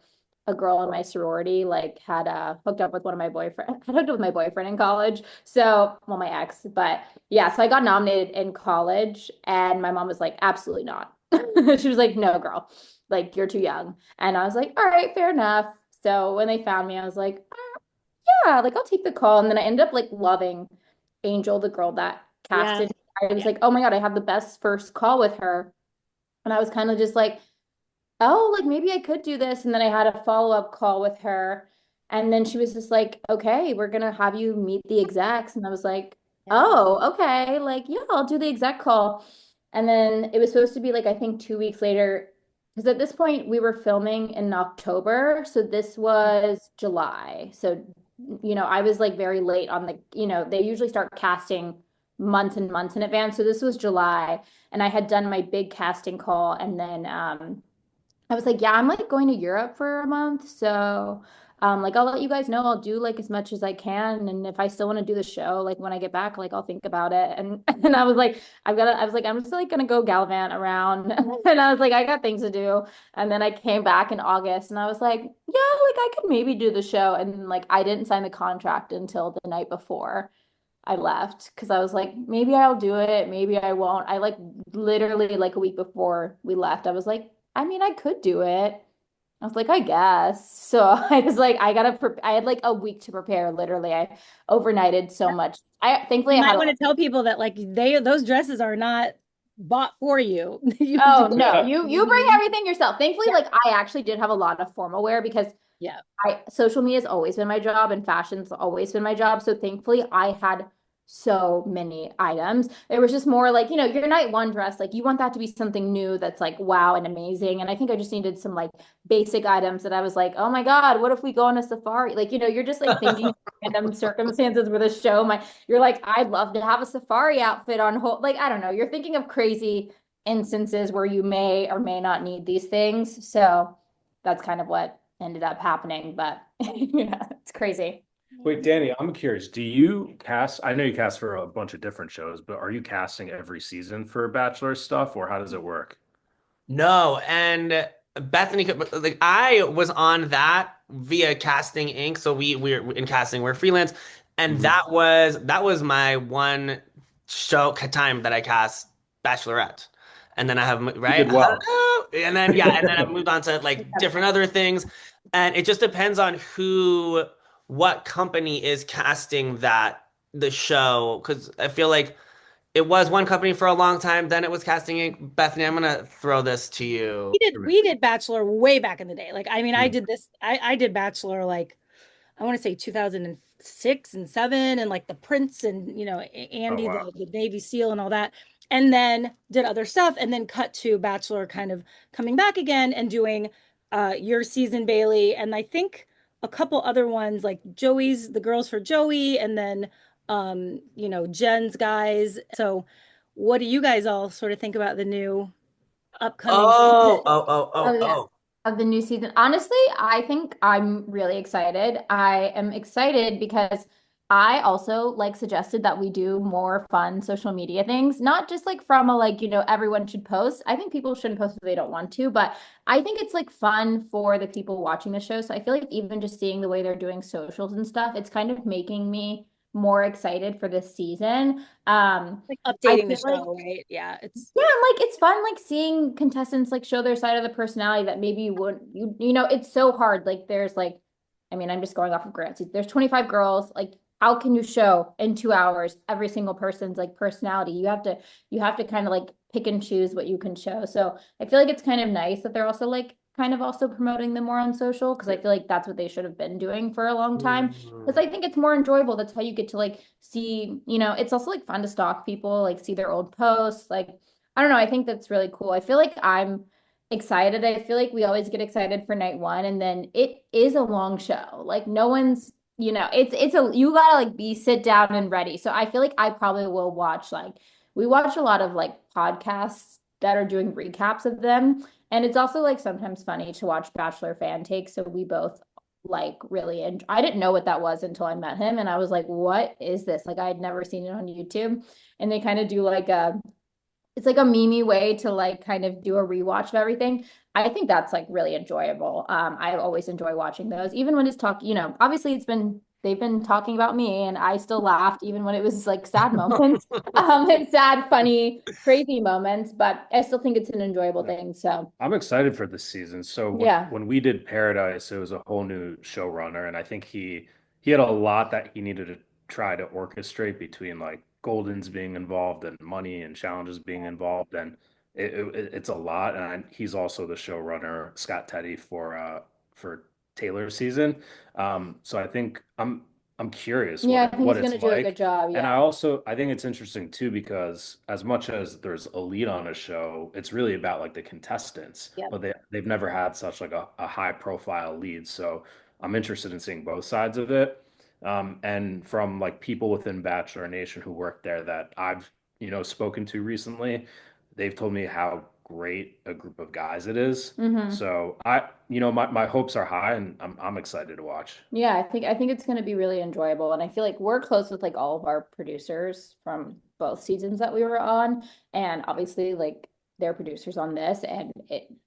Speaker 3: a girl in my sorority like had hooked up with my boyfriend in college. So, well, my ex, but yeah, so I got nominated in college and my mom was like, absolutely not. She was like, no, girl, like you're too young. And I was like, all right, fair enough. So when they found me, I was like, yeah, like I'll take the call. And then I ended up like loving Angel, the girl that
Speaker 1: Yes.
Speaker 3: casted. I was
Speaker 1: Yeah.
Speaker 3: like, oh my God, I had the best first call with her. And I was kind of just like, oh, like maybe I could do this. And then I had a follow-up call with her. And then she was just like, okay, we're gonna have you meet the execs. And I was like,
Speaker 1: Yeah.
Speaker 3: oh, okay, like, yeah, I'll do the exec call. And then it was supposed to be like, I think 2 weeks later, because at this point we were filming in October. So this was July. So, I was like very late on they usually start casting months and months in advance. So this was July. And I had done my big casting call. And then I was like, yeah, I'm like going to Europe for a month. So, like, I'll let you guys know. I'll do like as much as I can. And if I still want to do the show, like when I get back, like I'll think about it. And and I was like, I was like, I'm just like gonna go gallivant around. And I was like, I got things to do. And then I came back in August and I was like, yeah, like I could maybe do the show. And like I didn't sign the contract until the night before I left because I was like, maybe I'll do it, maybe I won't. I like literally like a week before we left, I was like, I mean, I could do it. I was like, I guess. So I was like, I had like a week to prepare, literally. I overnighted so much. Thankfully
Speaker 1: You
Speaker 3: I had
Speaker 1: might
Speaker 3: a
Speaker 1: want to tell people that like those dresses are not bought for you. You have to
Speaker 3: Oh
Speaker 1: go.
Speaker 3: no, you bring everything yourself. Thankfully,
Speaker 1: Yeah.
Speaker 3: like I actually did have a lot of formal wear because
Speaker 1: Yeah.
Speaker 3: I social media has always been my job and fashion's always been my job. So thankfully I had so many items. It was just more like, your night one dress, like you want that to be something new that's like wow and amazing. And I think I just needed some like basic items that I was like, oh my God, what if we go on a safari? Like, you're just like thinking random circumstances where the show might you're like, I'd love to have a safari outfit on hold. Like, I don't know. You're thinking of crazy instances where you may or may not need these things. So that's kind of what ended up happening, but yeah, it's crazy.
Speaker 4: Wait, Danny, I'm curious. Do you cast? I know you cast for a bunch of different shows, but are you casting every season for Bachelor stuff, or how does it work?
Speaker 2: No, and Bethany, like I was on that via Casting Inc. So we're in casting, we're freelance, and
Speaker 4: Mhm.
Speaker 2: that was my one show time that I cast Bachelorette, and then I have
Speaker 4: You
Speaker 2: right,
Speaker 4: did well.
Speaker 2: and then yeah, and then I've moved on to like different other things, and it just depends on what company is casting the show, because I feel like. It was one company for a long time, then it was Casting Inc. Bethany, I'm gonna throw this to you.
Speaker 1: We did Bachelor way back in the day. Like, I mean,
Speaker 4: Mhm.
Speaker 1: I did Bachelor like I want to say 2006 and 7 and like the Prince and
Speaker 4: Oh
Speaker 1: Andy
Speaker 4: wow.
Speaker 1: the Navy SEAL and all that. And then did other stuff and then cut to Bachelor kind of coming back again and doing your season Bailey and I think a couple other ones like Joey's the girls for Joey and then Jen's guys. So what do you guys all sort of think about the new upcoming
Speaker 2: Oh,
Speaker 1: season?
Speaker 2: oh, oh,
Speaker 3: Oh
Speaker 2: oh,
Speaker 3: yeah.
Speaker 2: oh.
Speaker 3: Of the new season. Honestly, I think I'm really excited. I am excited because I also like suggested that we do more fun social media things, not just like from a like, everyone should post. I think people shouldn't post if they don't want to, but I think it's like fun for the people watching the show. So I feel like even just seeing the way they're doing socials and stuff, it's kind of making me more excited for this season.
Speaker 1: Like
Speaker 3: I
Speaker 1: updating the
Speaker 3: feel like
Speaker 1: show, right? Yeah, it's
Speaker 3: yeah, like it's fun like seeing contestants like show their side of the personality that maybe you wouldn't it's so hard. Like there's like I mean, I'm just going off of grants. There's 25 girls. Like how can you show in 2 hours every single person's like personality? You have to kind of like pick and choose what you can show. So I feel like it's kind of nice that they're also like kind of also promoting them more on social because I feel like that's what they should have been doing for a long time because
Speaker 2: Mm.
Speaker 3: I think it's more enjoyable. That's how you get to like see, it's also like fun to stalk people, like see their old posts, like I don't know. I think that's really cool. I feel like I'm excited. I feel like we always get excited for night one, and then it is a long show. Like no one's, it's a you gotta like be sit down and ready. So I feel like I probably will watch like we watch a lot of like podcasts that are doing recaps of them. And it's also like sometimes funny to watch Bachelor fan takes. So we both like really and I didn't know what that was until I met him and I was like, what is this? Like I had never seen it on YouTube. And they kind of do like a it's like a meme way to like kind of do a rewatch of everything. I think that's like really enjoyable. I always enjoy watching those, even when it's talk, obviously they've been talking about me and I still laughed even when it was like sad moments, and sad, funny, crazy moments, but I still think it's an enjoyable thing. So
Speaker 4: I'm excited for this season. So
Speaker 3: yeah.
Speaker 4: when we did Paradise, it was a whole new showrunner, and I think he had a lot that he needed to try to orchestrate between like Golden's being involved and money and challenges being involved, and it's a lot. And he's also the showrunner, Scott Teddy, for Taylor's season. So I think I'm curious
Speaker 3: Yeah, I think
Speaker 4: what
Speaker 3: he's
Speaker 4: it's
Speaker 3: gonna do a good
Speaker 4: like.
Speaker 3: job.
Speaker 4: And
Speaker 3: Yeah.
Speaker 4: I think it's interesting too because as much as there's a lead on a show, it's really about like the contestants,
Speaker 1: Yep.
Speaker 4: but they've never had such like a high profile lead. So I'm interested in seeing both sides of it. And from like people within Bachelor Nation who work there that I've, spoken to recently, they've told me how great a group of guys it is.
Speaker 3: Hmm.
Speaker 4: So my hopes are high and I'm excited to watch.
Speaker 3: Yeah, I think it's going to be really enjoyable, and I feel like we're close with like all of our producers from both seasons that we were on, and obviously like they're producers on this, and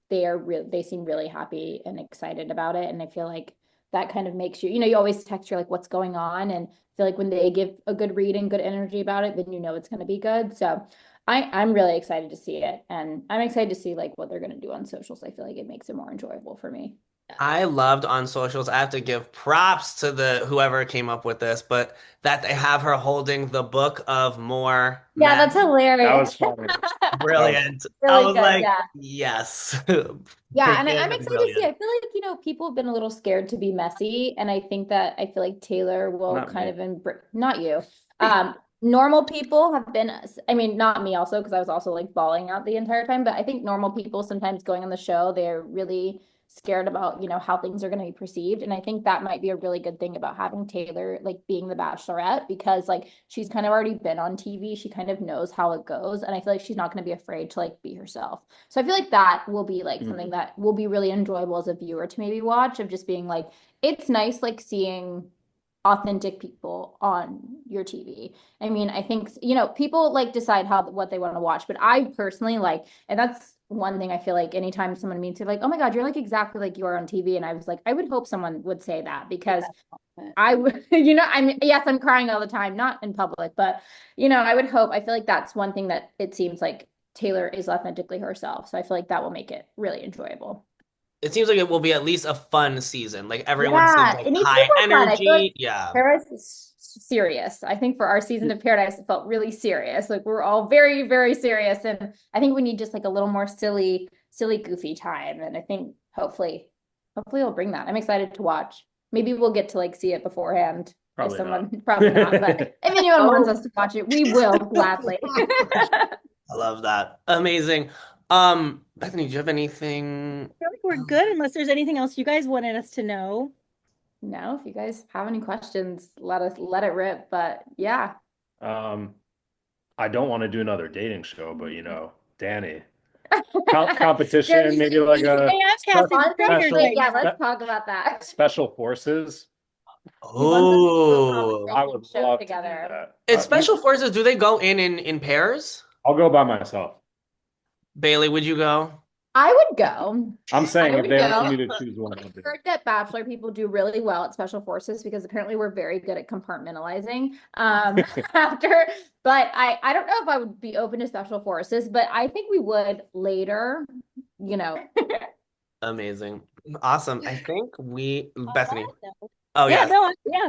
Speaker 3: they seem really happy and excited about it, and I feel like that kind of makes you always text you're like what's going on, and I feel like when they give a good read and good energy about it, then you know it's going to be good. So I'm really excited to see it, and I'm excited to see like what they're going to do on socials. I feel like it makes it more enjoyable for me.
Speaker 2: I loved on socials. I have to give props to the whoever came up with this, but that they have her holding the book of more
Speaker 3: Yeah, that's
Speaker 2: men.
Speaker 4: That
Speaker 3: hilarious.
Speaker 4: was funny. That was
Speaker 2: Brilliant. I
Speaker 3: Really
Speaker 2: was
Speaker 3: good,
Speaker 2: like,
Speaker 3: yeah.
Speaker 2: yes.
Speaker 3: Yeah, and I'm
Speaker 2: Freaking
Speaker 3: excited to see.
Speaker 2: brilliant.
Speaker 3: I feel like, people have been a little scared to be messy, and I think that I feel like Taylor will
Speaker 4: not
Speaker 3: kind
Speaker 4: me.
Speaker 3: of not you. Normal people have been, I mean, not me also, because I was also like bawling out the entire time, but I think normal people sometimes going on the show, they're really scared about, how things are going to be perceived. And I think that might be a really good thing about having Taylor like being the Bachelorette, because like she's kind of already been on TV. She kind of knows how it goes. And I feel like she's not going to be afraid to like be herself. So I feel like that will be like something
Speaker 4: Mhm.
Speaker 3: that will be really enjoyable as a viewer to maybe watch, of just being like, it's nice like seeing authentic people on your TV. I mean, I think, people like decide what they want to watch, but I personally like, and that's one thing I feel like anytime someone meets you, like, oh my God, you're like exactly like you are on TV. And I was like, I would hope someone would say that, because I would, yes, I'm crying all the time, not in public, but, I would hope, I feel like that's one thing that it seems like Taylor is authentically herself. So I feel like that will make it really enjoyable.
Speaker 2: It seems like it will be at least a fun season. Like everyone seems
Speaker 3: Yeah,
Speaker 2: like
Speaker 3: it needs to be
Speaker 2: high
Speaker 3: more fun. I feel like
Speaker 2: energy. Yeah.
Speaker 3: Paradise is serious. I think for our season of Paradise, it felt really serious. Like we're all very, very serious. And I think we need just like a little more silly, silly, goofy time. And I think hopefully it'll bring that. I'm excited to watch. Maybe we'll get to like see it beforehand if
Speaker 4: Probably not.
Speaker 3: someone, probably not, but if anyone wants
Speaker 1: Oh,
Speaker 3: us to watch it, we will gladly.
Speaker 2: I love that. Amazing. Bethany, do you have anything?
Speaker 1: I feel like we're good unless there's anything else you guys wanted us to know.
Speaker 3: No, if you guys have any questions, let it rip. But yeah.
Speaker 4: Um, I don't want to do another dating show, but Danny, competition, maybe like
Speaker 1: Hey,
Speaker 4: a
Speaker 1: I'm casting strangers
Speaker 3: Honestly,
Speaker 1: right
Speaker 4: special
Speaker 3: yeah,
Speaker 1: now.
Speaker 3: let's talk about that.
Speaker 4: special forces.
Speaker 3: He wants us to do a
Speaker 2: Oh,
Speaker 4: I
Speaker 3: competition
Speaker 4: would
Speaker 3: show
Speaker 4: love to do
Speaker 3: together.
Speaker 4: that.
Speaker 2: it's special forces. Do they go in pairs?
Speaker 4: I'll go by myself.
Speaker 2: Bailey, would you go?
Speaker 3: I would go.
Speaker 4: I'm saying
Speaker 3: I
Speaker 4: if
Speaker 3: would
Speaker 4: they ask
Speaker 3: go.
Speaker 4: me to choose one, I'll
Speaker 3: I've
Speaker 4: do it.
Speaker 3: heard that Bachelor people do really well at special forces, because apparently we're very good at compartmentalizing. After, but I don't know if I would be open to special forces, but I think we would later, you know.
Speaker 2: Amazing. Awesome. I think
Speaker 1: On
Speaker 2: Bethany.
Speaker 1: that note.
Speaker 2: Oh,
Speaker 1: Yeah,
Speaker 2: yes.
Speaker 1: no, yeah.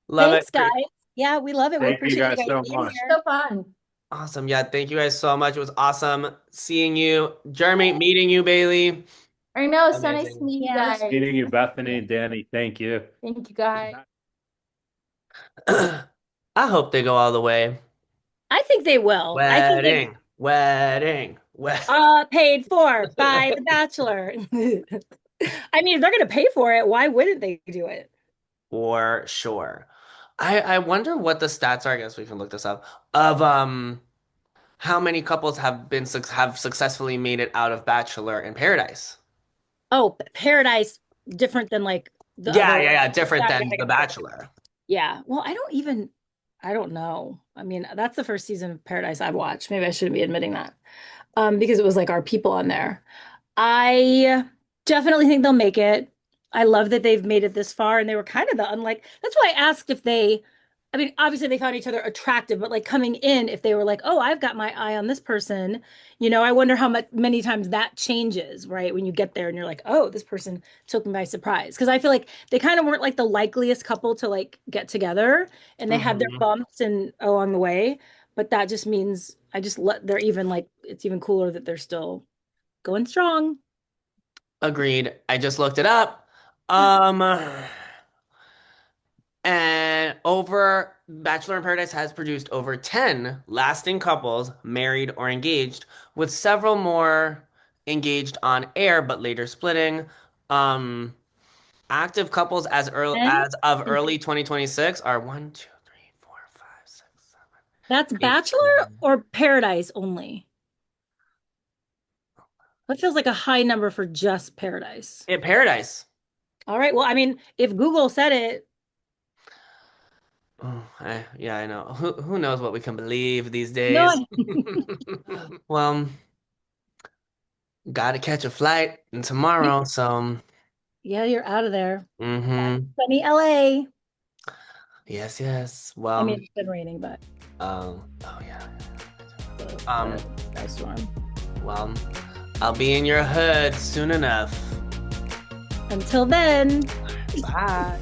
Speaker 2: Love it.
Speaker 1: Thanks, guys. Yeah, we love it. We
Speaker 4: Thank you
Speaker 1: appreciate you
Speaker 4: guys
Speaker 1: guys
Speaker 4: so
Speaker 1: being
Speaker 4: much.
Speaker 1: here.
Speaker 3: So fun.
Speaker 2: Awesome. Yeah, thank you guys so much. It was awesome seeing you. Jeremy, meeting you, Bailey.
Speaker 3: I know, so nice to
Speaker 2: Amazing.
Speaker 3: meet you
Speaker 1: Yeah,
Speaker 3: guys.
Speaker 4: Meeting you, Bethany, Danny. Thank you.
Speaker 3: Thank you guys.
Speaker 2: I hope they go all the way.
Speaker 1: I think they will. I think they
Speaker 2: Wedding, wedding, wedding.
Speaker 1: paid for by The Bachelor. I mean, if they're gonna pay for it, why wouldn't they do it?
Speaker 2: For sure. I wonder what the stats are. I guess we can look this up of how many couples have successfully made it out of Bachelor in Paradise.
Speaker 1: Oh, Paradise different than like the
Speaker 2: Yeah,
Speaker 1: other
Speaker 2: yeah,
Speaker 1: one.
Speaker 2: yeah. Different
Speaker 1: Yeah,
Speaker 2: than
Speaker 1: yeah,
Speaker 2: The
Speaker 1: yeah.
Speaker 2: Bachelor.
Speaker 1: Yeah. Well, I don't even I don't know. I mean, that's the first season of Paradise I've watched. Maybe I shouldn't be admitting that. Because it was like our people on there. I definitely think they'll make it. I love that they've made it this far, and they were kind of the unlike. That's why I asked if they, I mean, obviously they found each other attractive, but like coming in, if they were like, oh, I've got my eye on this person, I wonder how much many times that changes, right? When you get there and you're like, oh, this person took me by surprise. Because I feel like they kind of weren't like the likeliest couple to like get together, and they had their
Speaker 2: Mhm.
Speaker 1: bumps and along the way. But that just means I just let they're even like it's even cooler that they're still going strong.
Speaker 2: Agreed. I just looked it up. And over Bachelor in Paradise has produced over 10 lasting couples, married or engaged, with several more engaged on air but later splitting. Um, Active couples
Speaker 1: And
Speaker 2: as of early 2026 are 1, 2, 3, 4, 5, 6, 7,
Speaker 1: that's
Speaker 2: 8,
Speaker 1: Bachelor
Speaker 2: 9.
Speaker 1: or Paradise only. That feels like a high number for just Paradise.
Speaker 2: In Paradise.
Speaker 1: All right. Well, I mean, if Google said it,
Speaker 2: Oh, yeah, I know. Who knows what we can believe these days?
Speaker 1: no.
Speaker 2: Well, gotta catch a flight tomorrow, so
Speaker 1: Yeah, you're out of there.
Speaker 2: mm-hmm.
Speaker 1: Sunny LA.
Speaker 2: Yes, yes.
Speaker 1: I
Speaker 2: Well,
Speaker 1: mean, it's been raining, but
Speaker 2: oh yeah.
Speaker 1: the
Speaker 2: Um,
Speaker 1: sky storm.
Speaker 2: well, I'll be in your hood soon enough.
Speaker 1: Until then.
Speaker 2: Bye.